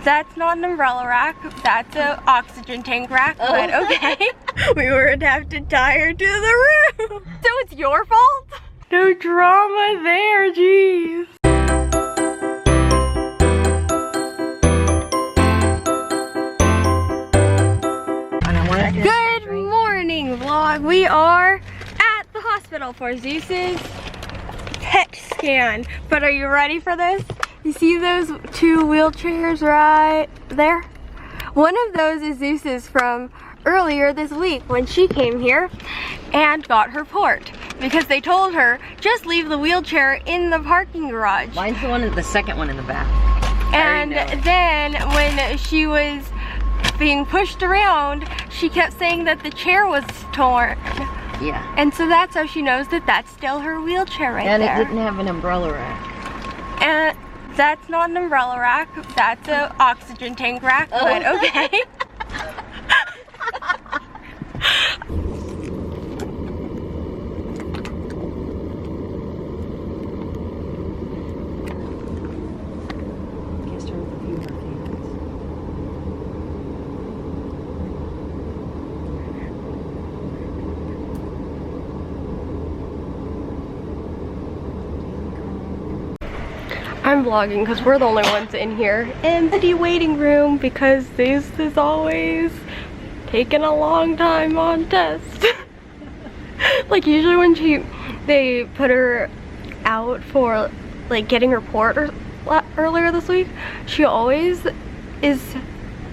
That's not an umbrella rack, that's an oxygen tank rack, but okay. We were to have to tie her to the roof. So it's your fault? No drama there, jeez. Good morning, vlog. We are at the hospital for Zeus's PET scan. But are you ready for this? You see those two wheelchairs right there? One of those is Zeus's from earlier this week when she came here and got her port. Because they told her, just leave the wheelchair in the parking garage. Mine's the second one in the back. And then when she was being pushed around, she kept saying that the chair was torn. Yeah. And so that's how she knows that that's still her wheelchair right there. And it didn't have an umbrella rack. And that's not an umbrella rack, that's an oxygen tank rack, but okay. I'm vlogging because we're the only ones in here. Empty waiting room because Zeus is always taking a long time on test. Like usually when they put her out for like getting her port earlier this week, she always is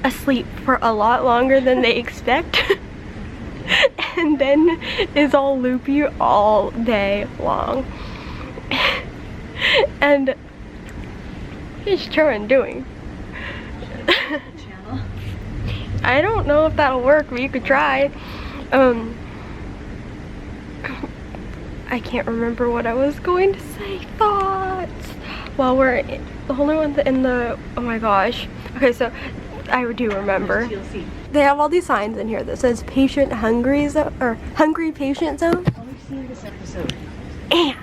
asleep for a lot longer than they expect. And then is all loopy all day long. And he's trying doing. I don't know if that'll work, but you could try. I can't remember what I was going to say. Thoughts. Well, we're the only ones in the. Oh my gosh. Okay, so I do remember. They have all these signs in here that says patient hungry zone or hungry patient zone. Oh, we've seen this episode. And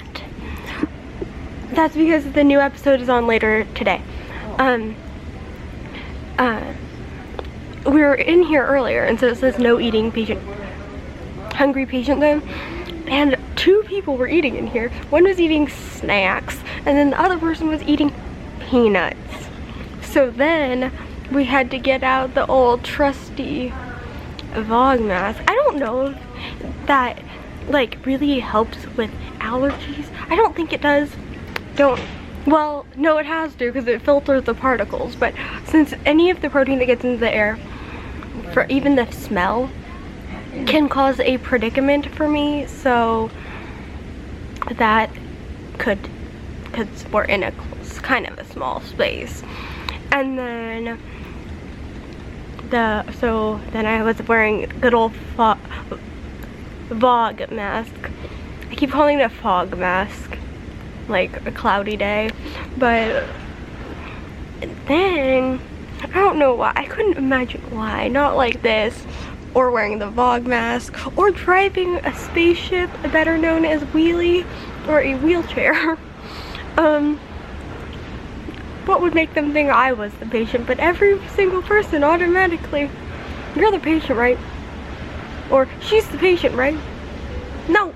that's because the new episode is on later today. We were in here earlier, and so it says no eating patient, hungry patient zone, and two people were eating in here. One was eating snacks, and then the other person was eating peanuts. So then we had to get out the old trusty Vlog mask. I don't know if that like really helps with allergies. I don't think it does. Well, no, it has to because it filters the particles, but since any of the protein that gets into the air, for even the smell, can cause a predicament for me, so that could, because we're in a kind of a small space. And then then I was wearing good old Vlog mask. I keep calling it a fog mask, like a cloudy day, but then I don't know why, I couldn't imagine why, not like this, or wearing the Vlog mask, or driving a spaceship, better known as wheelie, or a wheelchair. What would make them think I was the patient? But every single person automatically, you're the patient, right? Or she's the patient, right? No,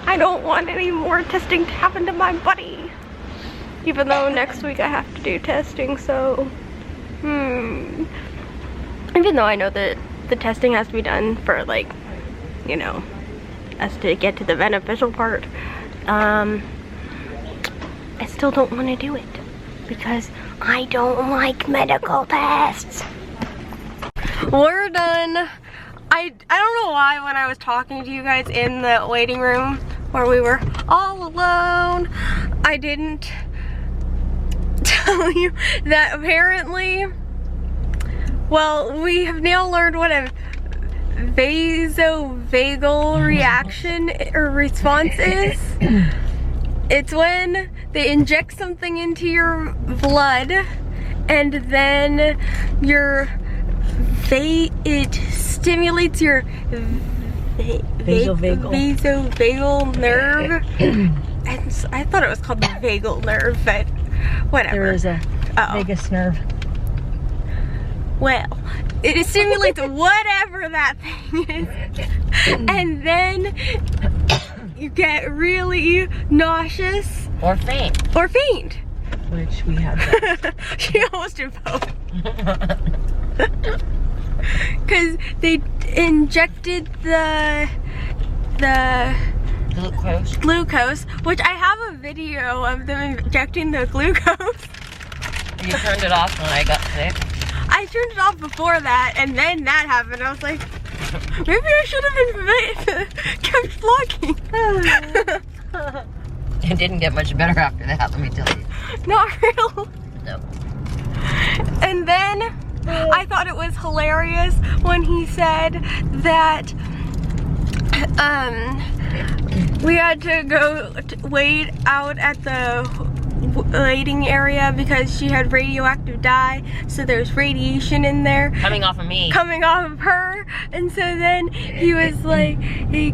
I don't want any more testing to happen to my buddy. Even though next week I have to do testing, so even though I know that the testing has to be done for, like, you know, us to get to the beneficial part, I still don't want to do it because I don't like medical tests. We're done. I don't know why when I was talking to you guys in the waiting room where we were all alone, I didn't tell you that apparently, well, we have now learned what a vasovagal reaction or response is. It's when they inject something into your blood and then it stimulates your vasovagal nerve. And so I thought it was called the vagal nerve, but whatever. There is a vagus nerve. Well, it simulates whatever that thing is. And then you get really nauseous. Or faint. Or faint. Which we had that. She almost did both. Because they injected the glucose, which I have a video of them injecting the glucose. You turned it off when I got sick? I turned it off before that, and then that happened. I was like, maybe I should have kept vlogging. It didn't get much better after that, let me tell you. Not real. No. And then I thought it was hilarious when he said that we had to go wait out at the waiting area because she had radioactive dye, so there's radiation in there. Coming off of me. Coming off of her. And so then he was like, wait,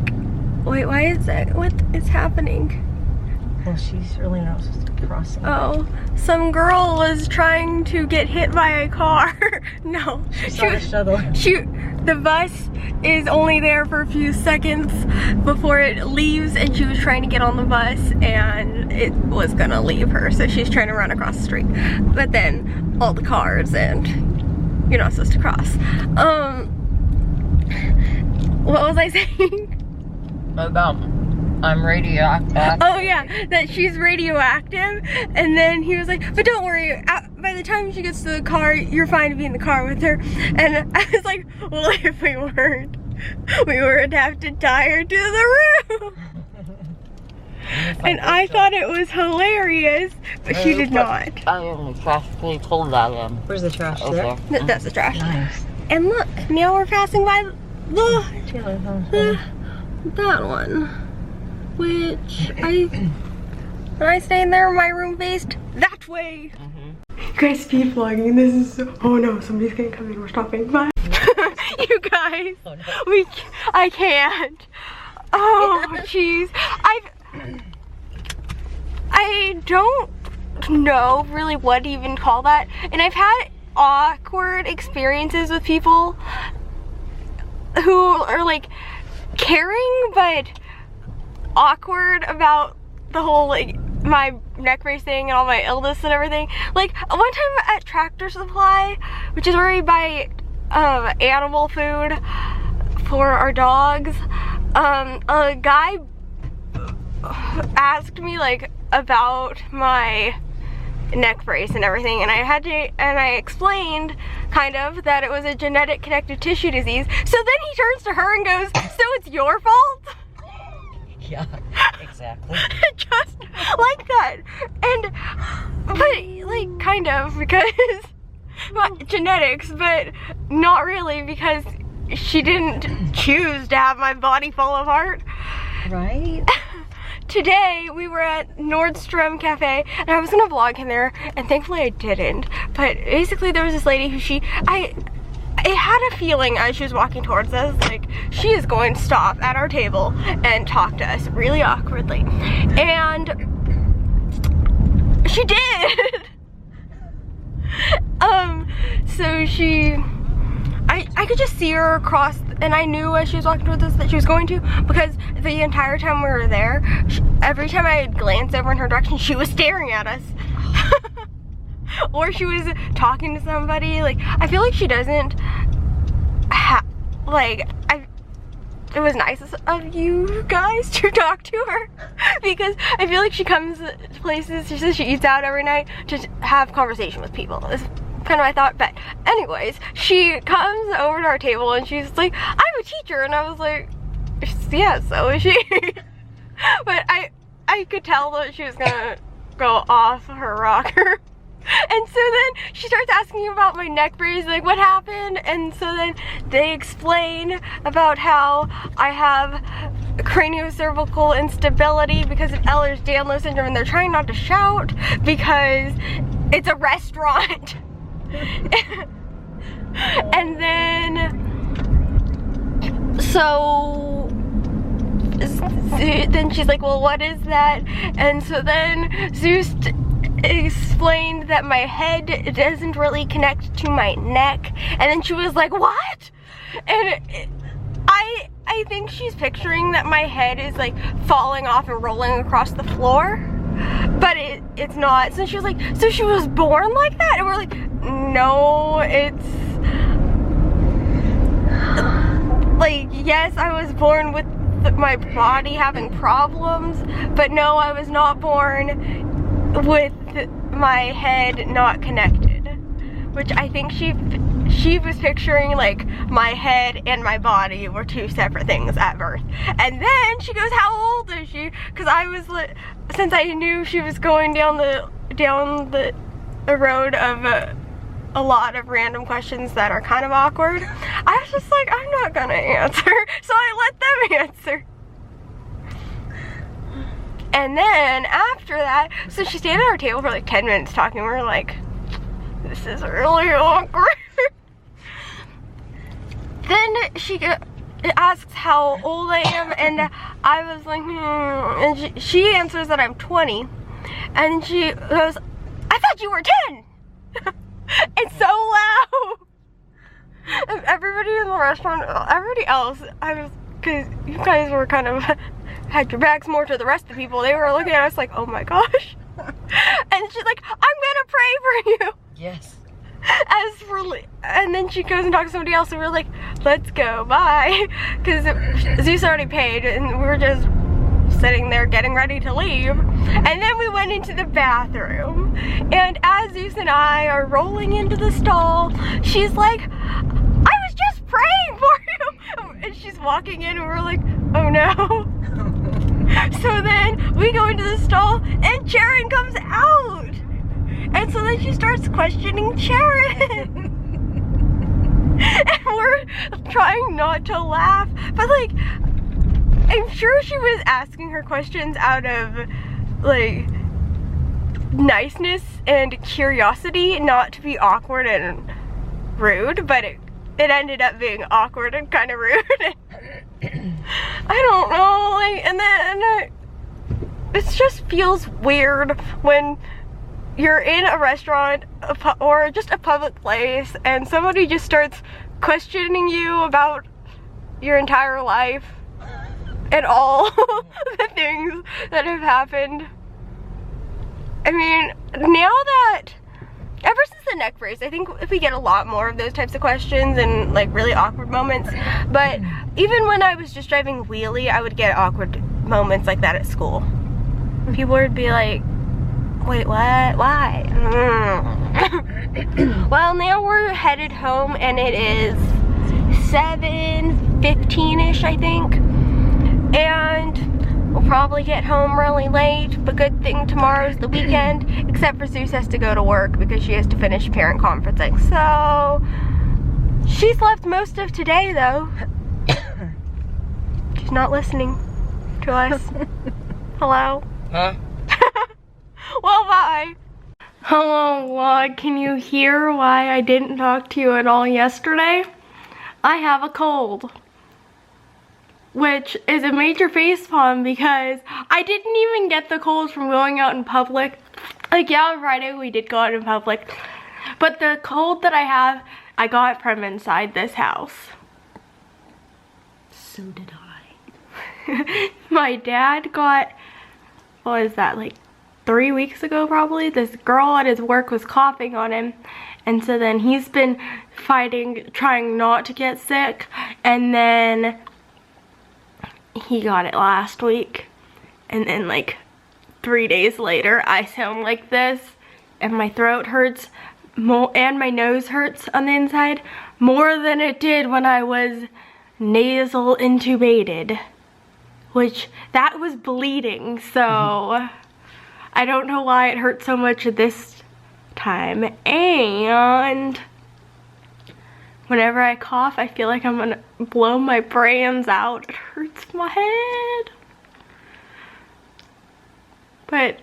why is that? What is happening? Well, she's really not supposed to be crossing. Oh, some girl was trying to get hit by a car. No. She saw the shuttle. The bus is only there for a few seconds before it leaves, and she was trying to get on the bus and it was gonna leave her, so she's trying to run across the street. But then all the cars, and you're not supposed to cross. What was I saying? About I'm radioactive. Oh yeah, that she's radioactive. And then he was like, but don't worry, by the time she gets to the car, you're fine to be in the car with her. And I was like, well, if we weren't, we would have to tie her to the roof. And I thought it was hilarious, but she did not. I am the trash pretty cold I am. Where's the trash? There? That's the trash. Nice. And look, now we're passing by that one. Which when I stay in there, my room faced that way. You guys, speed vlogging. This is so, oh no, somebody's gonna come in. We're stopping. Bye. You guys, oh, no. I can't. Oh jeez, I don't know really what to even call that, and I've had awkward experiences with people who are like caring but awkward about the whole like my neck brace thing and all my illness and everything. Like one time at Tractor Supply, which is where we buy animal food for our dogs, a guy asked me like about my neck brace and everything, and I explained kind of that it was a genetic connective tissue disease. So then he turns to her and goes, so it's your fault? Yeah, exactly. Just like that. And but like kind of, because well, genetics, but not really, because she didn't choose to have my body fall apart. Right? Today we were at Nordstrom Cafe, and I was gonna vlog in there, and thankfully I didn't. But basically there was this lady who I had a feeling as she was walking towards us, like she is going to stop at our table and talk to us really awkwardly. And she did. So I could just see her across, and I knew as she was walking towards us that she was going to, because the entire time we were there, every time I glanced over in her direction, she was staring at us. Or she was talking to somebody. Like, I feel like she doesn't it was nice of you guys to talk to her, because I feel like she comes to places, she says she eats out every night to have conversation with people. It's kind of my thought. But anyways, she comes over to our table and she's like, I'm a teacher, and I was like, yeah, so is she. But I could tell that she was gonna go off her rocker. And so then she starts asking about my neck brace, like what happened. And so then they explain about how I have craniocervical instability because of Ehlers Danlos syndrome, and they're trying not to shout because it's a restaurant. And then then she's like, well, what is that? And so then Zeus explained that my head doesn't really connect to my neck, and then she was like, what? And I think she's picturing that my head is like falling off and rolling across the floor, but it's not. So she was like, so she was born like that? And we're like, no, it's like, yes, I was born with my body having problems, but no, I was not born with my head not connected, which I think she was picturing like my head and my body were two separate things at birth. And then she goes, how old is she? Because I was like, since I knew she was going down the road of a lot of random questions that are kind of awkward, I was just like, I'm not gonna answer, so I let them answer. And then after that, so she stayed at our table for like 10 minutes talking. We were like, this is really awkward. Then she asks how old I am, and I was like, and she answers that I'm 20, and she goes, I thought you were 10. It's so loud. And everybody in the restaurant, everybody else, because you guys were kind of had your backs more to the rest of the people, they were looking at us like, oh my gosh. And she's like, I'm gonna pray for you. Yes. And then she goes and talks to somebody else, and we're like, let's go, bye. Because Zeus already paid, and we were just sitting there getting ready to leave. And then we went into the bathroom, and as Zeus and I are rolling into the stall, she's like, I was just praying for you. And she's walking in, and we're like, oh no. So then we go into the stall, and Sharon comes out. And so then she starts questioning Sharon. And we're trying not to laugh, but like, I'm sure she was asking her questions out of like niceness and curiosity, not to be awkward and rude, but it ended up being awkward and kind of rude. I don't know, like, and then it just feels weird when you're in a restaurant or just a public place and somebody just starts questioning you about your entire life and all the things that have happened. I mean, now that, ever since the neck brace, I think we get a lot more of those types of questions and like really awkward moments. But even when I was just driving wheelie, I would get awkward moments like that at school. People would be like, wait, what? Why? Well, now we're headed home, and it is 7:15-ish, I think. And we'll probably get home really late, but good thing tomorrow's the weekend, except for Zeus has to go to work because she has to finish parent conferencing. So, she slept most of today, though. She's not listening to us. Hello? Huh? Well, bye. Hello, vlog. Can you hear why I didn't talk to you at all yesterday? I have a cold, which is a major facepalm because I didn't even get the cold from going out in public. Like, yeah, on Friday we did go out in public, but the cold that I have, I got from inside this house. So did I. My dad got, what was that, like 3 weeks ago probably? This girl at his work was coughing on him, and so then he's been fighting, trying not to get sick, and then he got it last week, and then like 3 days later I sound like this, and my throat hurts more, and my nose hurts on the inside more than it did when I was nasal intubated, which that was bleeding, so I don't know why it hurt so much this time. And whenever I cough, I feel like I'm gonna blow my brains out. It hurts my head. But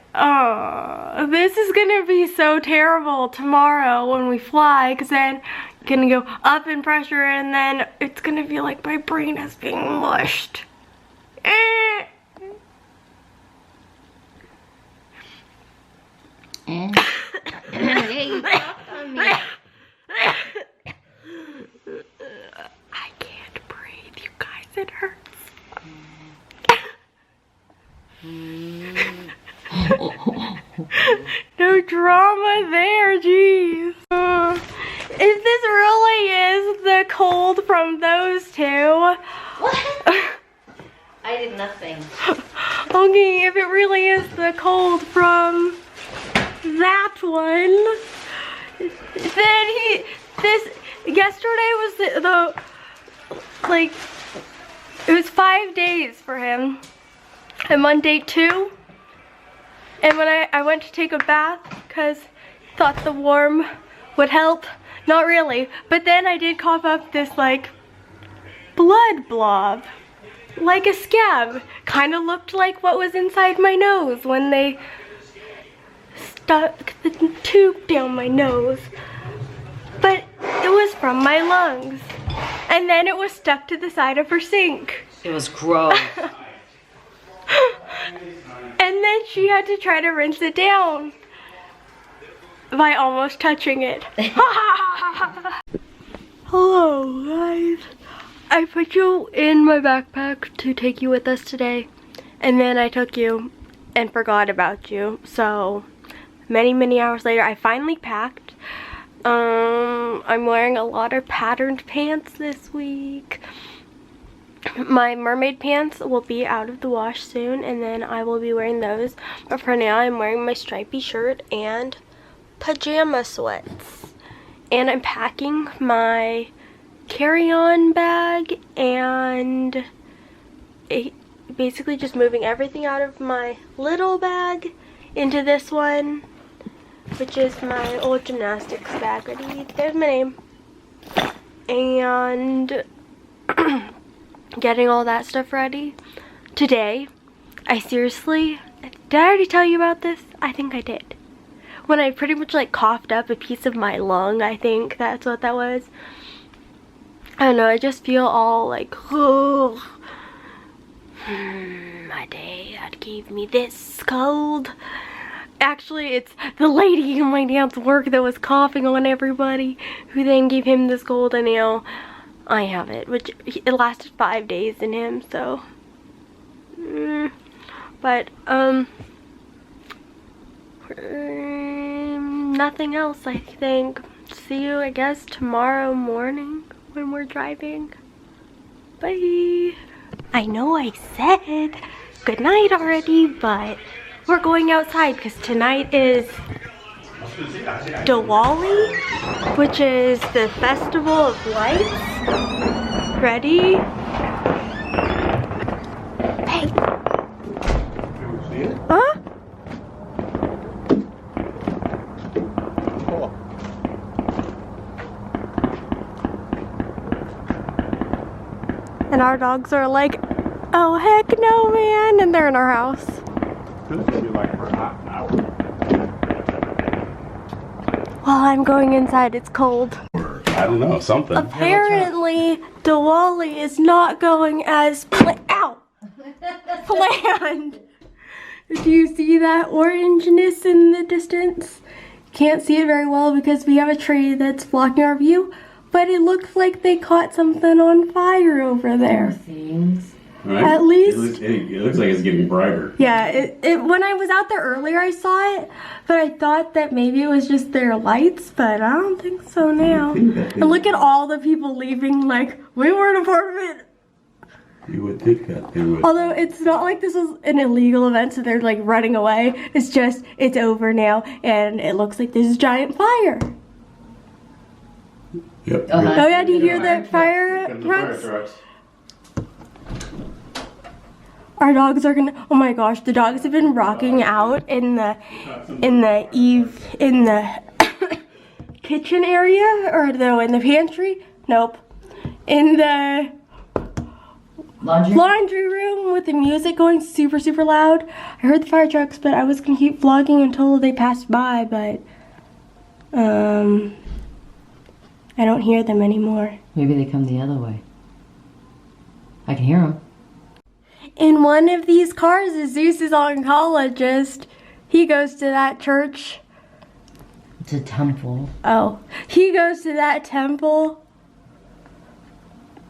this is gonna be so terrible tomorrow when we fly, because then it's gonna go up in pressure, and then it's gonna feel like my brain is being mushed. mommy. I can't breathe, you guys. It hurts. No drama there, jeez. If this really is the cold from those two. What? I did nothing. Okay, if it really is the cold from that one, then yesterday was the like, it was 5 days for him. I'm on day 2. And when I went to take a bath, because thought the warm would help. Not really. But then I did cough up this like blood blob. Like a scab. Kind of looked like what was inside my nose when they stuck the tube down my nose. But it was from my lungs. And then it was stuck to the side of her sink. It was gross. And then she had to try to rinse it down by almost touching it. Hello, guys. I put you in my backpack to take you with us today, and then I took you and forgot about you. So many hours later, I finally packed. I'm wearing a lot of patterned pants this week. My mermaid pants will be out of the wash soon, and then I will be wearing those. But for now, I'm wearing my stripy shirt and pajama sweats. And I'm packing my carry-on bag and basically just moving everything out of my little bag into this one, which is my old gymnastics bag. Ready? There's my name. And getting all that stuff ready. Today, I seriously, did I already tell you about this? I think I did. When I pretty much like coughed up a piece of my lung, I think that's what that was. I don't know, I just feel all like, oh, my dad gave me this cold. Actually, it's the lady in my dad's work that was coughing on everybody, who then gave him this cold, and now I have it, which it lasted 5 days in him, so. But, nothing else, I think. See you, I guess, tomorrow morning when we're driving. Bye. I know I said good night already, but we're going outside because tonight is Diwali, which is the festival of lights. Ready? Hey. Huh? And our dogs are like, oh heck no, man, and they're in our house. It's gonna be like for half an hour. While I'm going inside, it's cold. I don't know, something. Apparently, Diwali is not going as planned. Do you see that orangeness in the distance? Can't see it very well because we have a tree that's blocking our view, but it looks like they caught something on fire over there. Things. Right? At least it looks like it's getting brighter. yeah, when I was out there earlier I saw it, but I thought that maybe it was just their lights, but I don't think so now. And look at all the people leaving like, we weren't a part of it. You would think that they would. Although it's not like this is an illegal event, so they're like running away. It's just, it's over now, and it looks like there's a giant fire. Yep. Oh yeah, do you hear that fire trucks? Our dogs are gonna, oh my gosh, the dogs have been rocking out in the kitchen area, or no, in the pantry. Nope. In the laundry room with the music going super loud. I heard the fire trucks, but I was gonna keep vlogging until they passed by, but I don't hear them anymore. Maybe they come the other way. I can hear them. In one of these cars is Zeus's oncologist. He goes to that church. It's a temple. Oh, he goes to that temple?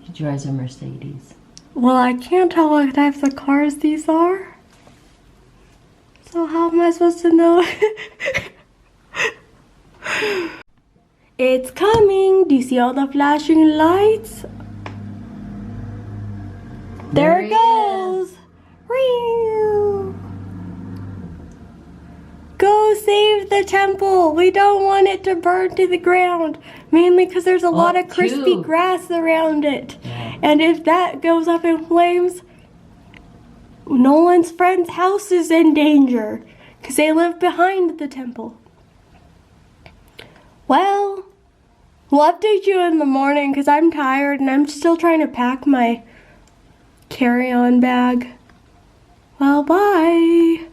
He drives a Mercedes. Well, I can't tell what types of cars these are. So how am I supposed to know? It's coming. Do you see all the flashing lights? There it goes. Go save the temple. We don't want it to burn to the ground. Mainly because there's a lot of crispy grass around it. Yeah. And if that goes up in flames, Nolan's friend's house is in danger. Because they live behind the temple. Well, we'll update you in the morning because I'm tired and I'm still trying to pack my carry-on bag. Well, bye.